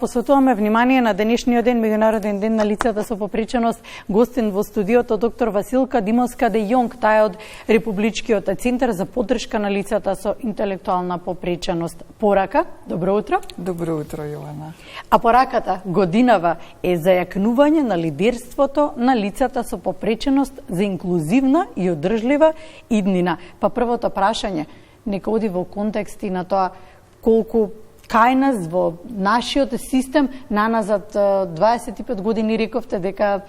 Посветуваме внимание на денешниот ден, меѓународен ден на лицата со попреченост. Гостин во студиото доктор Василка Димовска де Јонг, тај од Републичкиот центар за поддршка на лицата со интелектуална попреченост. Порака, добро утро. Добро утро, Јована. А пораката годинава е зајакнување на лидерството на лицата со попреченост за инклузивна и одржлива иднина. Па првото прашање нека оди во контексти на тоа колку кај нас во нашиот систем наназад 25 години рековте дека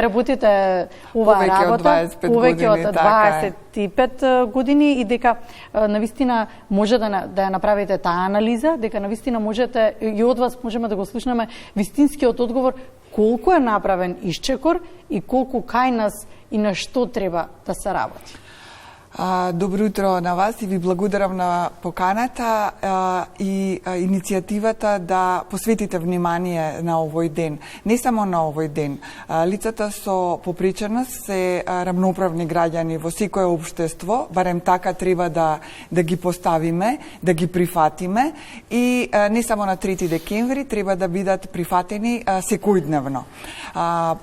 работите оваа работа повеќе од 25 години и дека навистина може да ја направите таа анализа, дека навистина можете и од вас можеме да го слушнеме вистинскиот одговор колку е направен исчекор и колку кај нас и на што треба да се работи. Добро утро на вас и ви благодарам на поканата и иницијативата да посветите внимание на овој ден. Не само на овој ден. Лицата со попреченост се рамноправни граѓани во секое општество, барем така треба да ги поставиме, да ги прифатиме и не само на 3 декември треба да бидат прифатени секојдневно.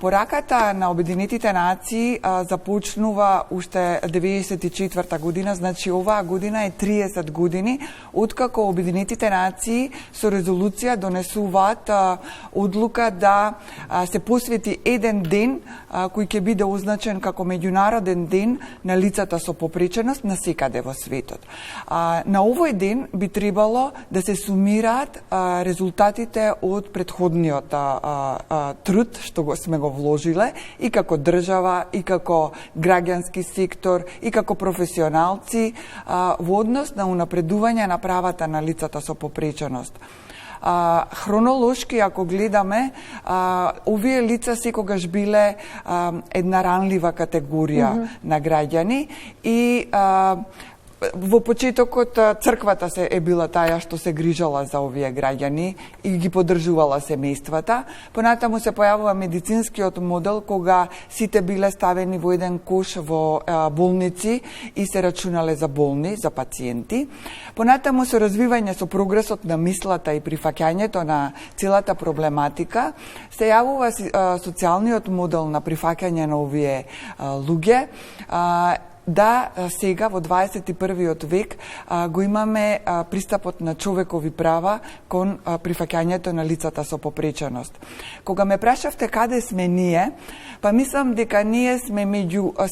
Пораката на Обединетите нации започнува уште 94 година, значи оваа година е 30 години откако Обединетите нации со резолуција донесуваат одлука да се посвети еден ден кој ќе биде означен како меѓународен ден на лицата со попреченост насекаде во светот. На овој ден би требало да се сумираат резултатите од претходниот труд што сме го вложиле и како држава, и како граѓански сектор, и како професионалци во однос на унапредување на правата на лицата со попреченост. Хронолошки, ако гледаме, овие лица секогаш биле една ранлива категорија на граѓани и во почетокот црквата се е била таја што се грижала за овие граѓани и ги поддржувала семејствата. Понатаму се појавува медицинскиот модел кога сите биле ставени во еден кош во болници и се рачунале за болни, за пациенти. Понатаму со развивање со прогресот на мислата и прифаќањето на целата проблематика се јавува социјалниот модел на прифаќање на овие луѓе. Да, сега во 21. век го имаме пристапот на човекови права кон прифаќањето на лицата со попреченост. Кога ме прашавте каде сме ние, па мислам дека ние сме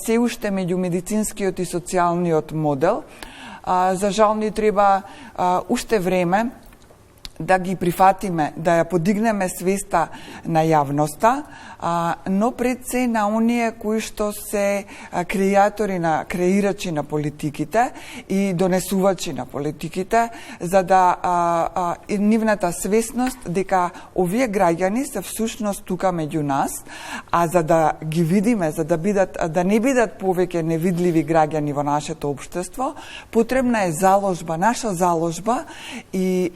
се уште меѓу медицинскиот и социјалниот модел. За жал ни треба уште време да ги прифатиме, да ја подигнеме свеста на јавноста, но пред се на оние кои што се креирачи на политиките и донесувачи на политиките, за да нивната свесност дека овие граѓани се всушност тука меѓу нас, а за да ги видиме, за да не бидат повеќе невидливи граѓани во нашето општество, потребна е заложба, наша заложба и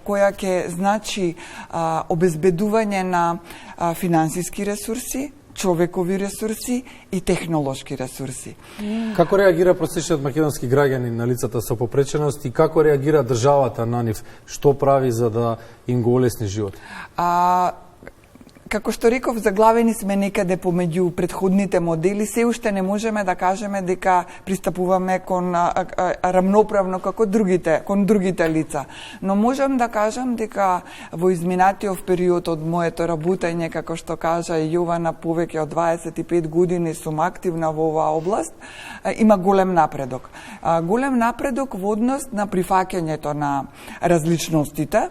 која ќе значи обезбедување на финансиски ресурси, човекови ресурси и технолошки ресурси. Како реагира просечниот македонски граѓанин на лицата со попреченост и како реагира државата на нив? Што прави за да им го олесни живот? Како што реков, заглавени сме некаде помеѓу претходните модели, се уште не можеме да кажеме дека пристапуваме кон рамноправно како кон другите лица. Но можам да кажам дека во изминатиот период од моето работење, како што кажа Јована, повеќе од 25 години сум активна во оваа област, има голем напредок. Голем напредок во однос на прифаќањето на различностите,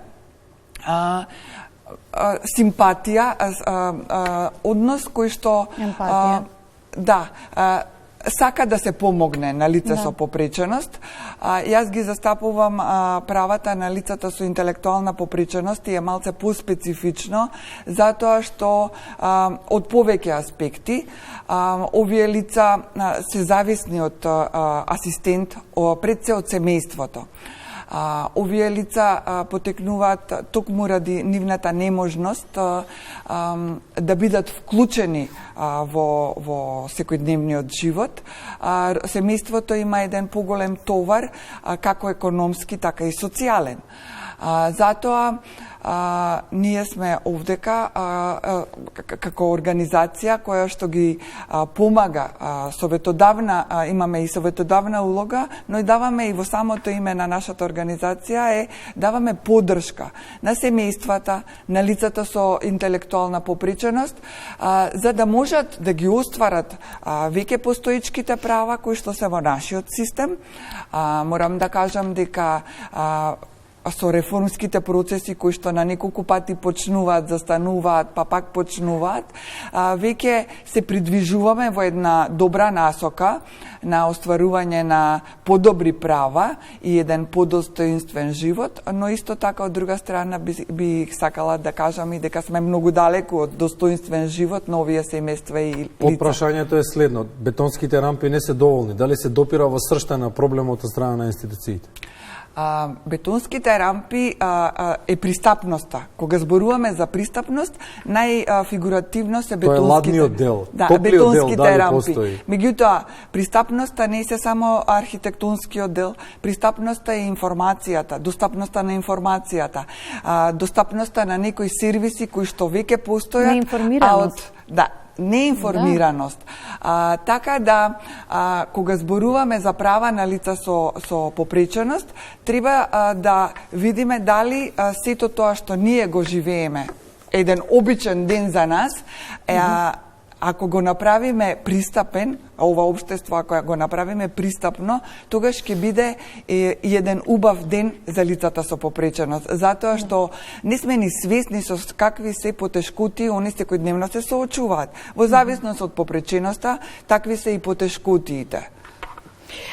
симпатија, однос кој што сака да се помогне на лице со попреченост. Јас ги застапувам правата на лицата со интелектуална попреченост и е малце поспецифично, затоа што од повеќе аспекти овие лица се зависни од асистент, пред се од семејството. Овие лица потекнуваат токму ради нивната неможност да бидат вклучени во секојдневниот живот. Семејството има еден поголем товар, како економски, така и социјален. Затоа ние сме овдека како организација која што ги помага советодавна, имаме и советодавна улога, но и даваме и во самото име на нашата организација даваме поддршка на семејствата, на лицата со интелектуална попреченост, за да можат да ги остварат веќе постоечките права кои што се во нашиот систем. Морам да кажам дека со реформските процеси кои што на неколку пати почнуваат, застануваат, па пак почнуваат, веќе се придвижуваме во една добра насока на остварување на подобри права и еден подостоинствен живот, но исто така од друга страна би сакала да кажам и дека сме многу далеку од достоинствен живот на овие семејства и лица. Прашањето е следно: бетонските рампи не се доволни, дали се допира во сршта на проблемот од страна на институциите? Бетонските рампи е пристапноста. Кога зборуваме за пристапност, најфигуративно се бетонските. Тоа е ладниот дел, да, топлиот дел, дали рампи. постои? Меѓутоа, пристапноста не се само архитектонскиот дел, пристапноста е информацијата, достапноста на информацијата, достапноста на некои сервиси кои што веќе постојат. Неинформираност. Неинформираност. Така да, кога зборуваме за права на лица со попреченост, треба да видиме дали сето тоа што ние го живееме, еден обичен ден за нас, ако го направиме пристапен, ова општество, ако го направиме пристапно, тогаш ќе биде и еден убав ден за лицата со попреченост. Затоа што не сме ни свесни со какви се потешкоти они секојдневно се соочуваат. Во зависност од попреченоста, такви се и потешкотиите.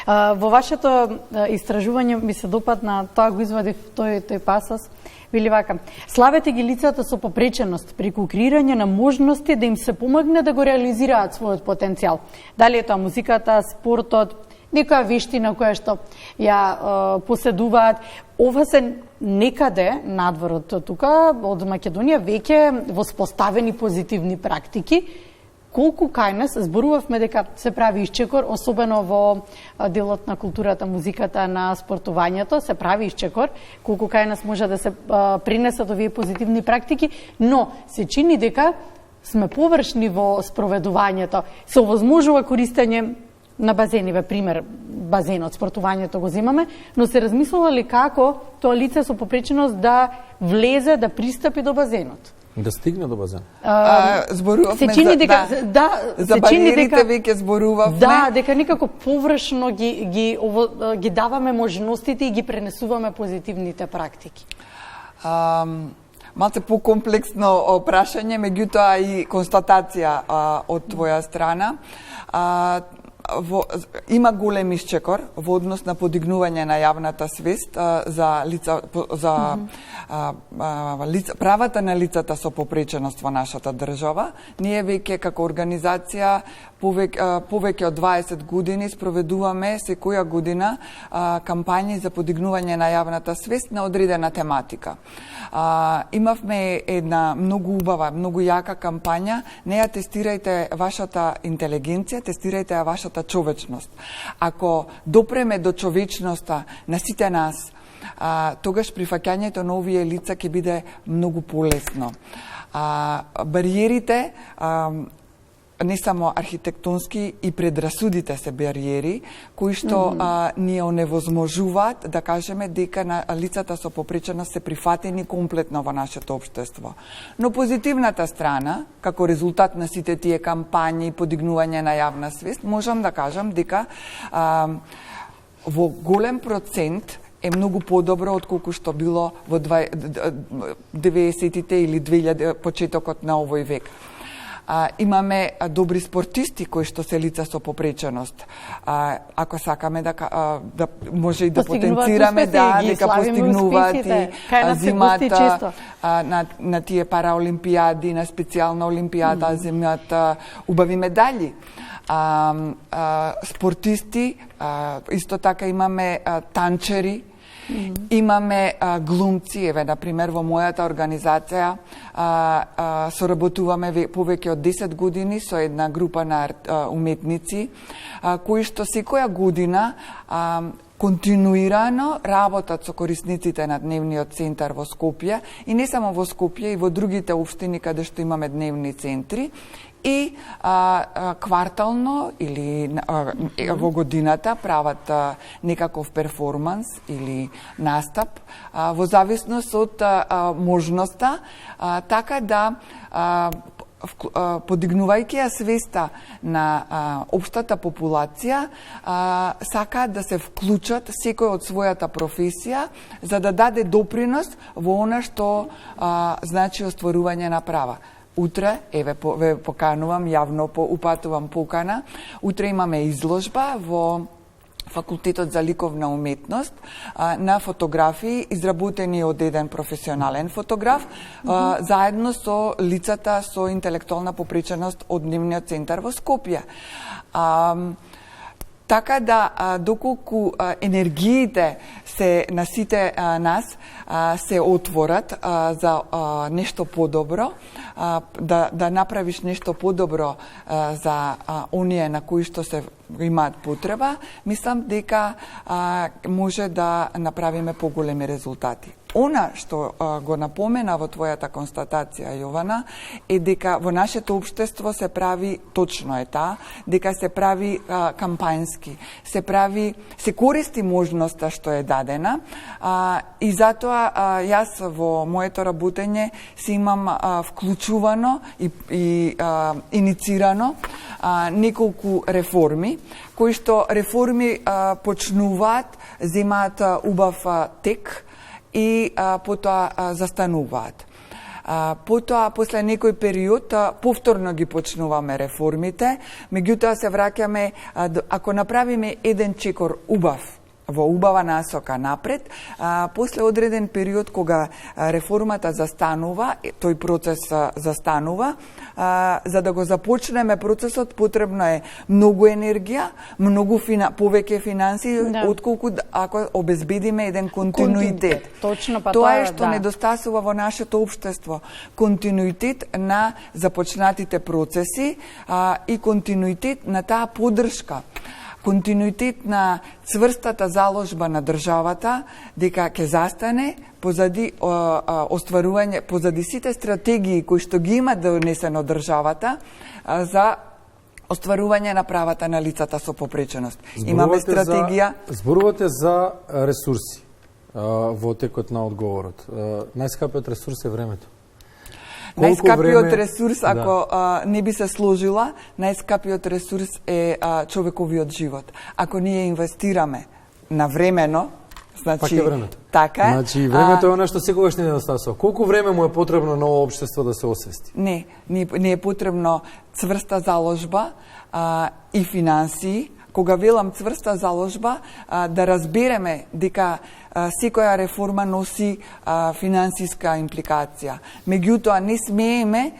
Во вашето истражување ми се допадна, тоа го извадив тој пасос, вели вака: славете ги лицата со попреченост преку креирање на можности да им се помогне да го реализираат својот потенцијал. Дали е тоа музиката, спортот, некоја вештина која што ја поседуваат. Ова се некаде надвор од тука, од Македонија, веќе воспоставени позитивни практики. Колку кај нас зборувавме дека се прави исчекор, особено во делот на културата, музиката, на спортувањето, се прави исчекор, колку кај нас може да се принесат овие позитивни практики, но се чини дека сме површни во спроведувањето. Се овозможува користење на базени, пример, базенот, спортувањето го земаме, но се размислува ли како тоа лице со попреченост да влезе, да пристапи до базенот? Да стигне до базен. Зборувавме за бариерите, веќе зборувавме. Да, дека некако површно ги даваме можностите и ги пренесуваме позитивните практики. Малце покомплексно прашање, меѓутоа и констатација од твоја страна. Има голем исчекор во однос на подигнување на јавната свест за правата на лицата со попреченост во нашата држава. Ние веќе како организација повеќе од 20 години спроведуваме секоја година кампањи за подигнување на јавната свест на одредена тематика. Имавме една многу убава, многу јака кампања. Не ја тестирајте вашата интелигенција, тестирајте ја вашата човечност. Ако допреме до човечноста на сите нас, тогаш прифаќањето на овие лица ќе биде многу полесно. Бариерите, не само архитектонски, и предрасудите се бариери, кои што ни оневозможуваат да кажеме дека на лицата со попреченост се прифатени комплетно во нашето општество. Но позитивната страна, како резултат на сите тие кампањи и подигнување на јавна свест, можам да кажам дека во голем процент е многу подобро отколку што било во 90-тите или 2000 почетокот на овој век. Имаме добри спортисти кои што се лица со попреченост. Ако сакаме да може и да потенцираме дека постигнуваат и зимата на тие параолимпијади, на специјална олимпијада, земјат убави медали. Спортисти, исто така имаме танчери, имаме глумци, еве, например, во мојата организација соработуваме повеќе од 10 години со една група на уметници, кои што секоја година континуирано работат со корисниците на дневниот центар во Скопје и не само во Скопје, и во другите општини каде што имаме дневни центри, и квартално или во годината прават некаков перформанс или настап во зависност од можноста, така да подигнувајќи ја свеста на општата популација, сакаат да се вклучат секој од својата професија за да даде допринос во она што значи остварување на права. Утре, ве поканувам, јавно упатувам покана, утре имаме изложба во Факултетот за ликовна уметност на фотографии изработени од еден професионален фотограф, заедно со лицата со интелектуална попреченост од Дневниот центар во Скопје. Така да, доколку енергиите се на сите нас се отворат за нешто подобро, да направиш нешто подобро за оние на кои што се имаат потреба, мислам дека може да направиме поголеми резултати. Она што го напомена во твојата констатација, Јована, е дека во нашето општество се прави, точно е таа, дека се прави кампањски, се користи можноста што е дадена, и затоа јас во моето работење си имам вклучувано и иницирано неколку реформи, кои што реформи почнуваат, земаат убав тек, и потоа застануваат. Потоа, после некој период, повторно ги почнуваме реформите, меѓутоа се враќаме, ако направиме еден чекор убав, во убава насока напред, после одреден период кога реформата застанува, тој процес застанува, за да го започнеме процесот потребно е многу енергија, повеќе финансии, отколку ако обезбедиме еден континуитет. Точно, па тоа е што недостасува во нашето општество. Континуитет на започнатите процеси и континуитет на таа поддршка. Континуитет на цврстата заложба на државата дека ќе застане позади остварување, позади сите стратегии кои што ги има донесено државата за остварување на правата на лицата со попреченост. Имаме стратегија. Зборувате за ресурси во текот на одговорот. Најскапиот ресурс е времето. Најскапиот ресурс, ако не би се сложила, најскапиот ресурс е човековиот живот. Ако ние инвестираме на времено, значи... Пак е времето. Така е. Значи, времето е она што секогаш не недостасува. Колку време му е потребно на ово општество да се освести? Не е потребно цврста заложба и финансии. Кога велам цврста заложба, да разбереме дека секоја реформа носи финансиска импликација. Меѓутоа, не смееме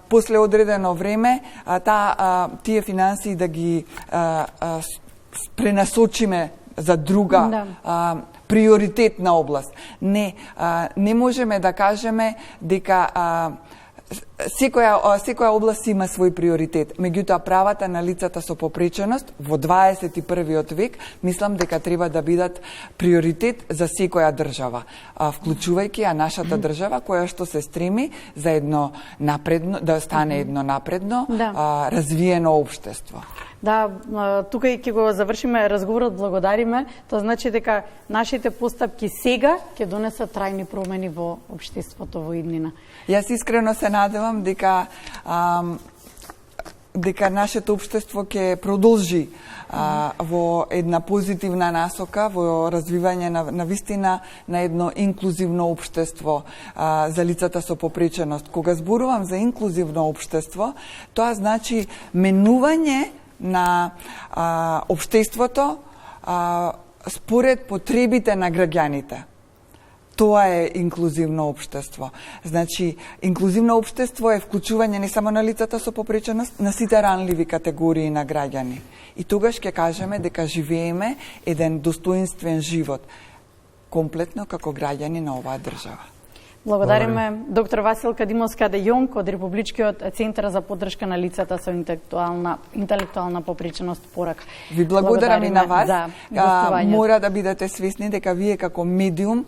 после одредено време тие финансии да ги пренасочиме за друга приоритетна област. Не можеме да кажеме дека секоја област има свој приоритет. Меѓутоа, правата на лицата со попреченост во 21. век, мислам дека треба да бидат приоритет за секоја држава, вклучувајќи нашата држава која што се стреми за едно напредно, да стане едно напредно, развиено општество. Да, тука и ќе го завршиме разговорот, благодариме. Тоа значи дека нашите постапки сега ќе донесат трајни промени во општеството во иднина. Јас искрено се надевам дека нашето општество ќе продолжи во една позитивна насока, во развивање на вистина на едно инклузивно општество за лицата со попреченост. Кога зборувам за инклузивно општество, тоа значи менување на општеството според потребите на граѓаните. Тоа е инклузивно општество. Значи, инклузивно општество е вклучување не само на лицата со попреченост, на сите ранливи категории на граѓани. И тогаш ќе кажеме дека живееме еден достоинствен живот, комплетно како граѓани на оваа држава. Благодариме доктор Василка Димовска де Јонг од Републичкиот центар за поддршка на лицата со интелектуална попреченост Порак. Ви благодарам и на вас. За гостувањето. Мора да бидете свесни дека вие како медиум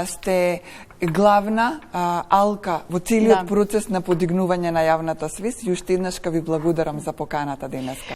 сте главна алка во целиот процес на подигнување на јавната свест и уште еднаш ви благодарам за поканата денеска.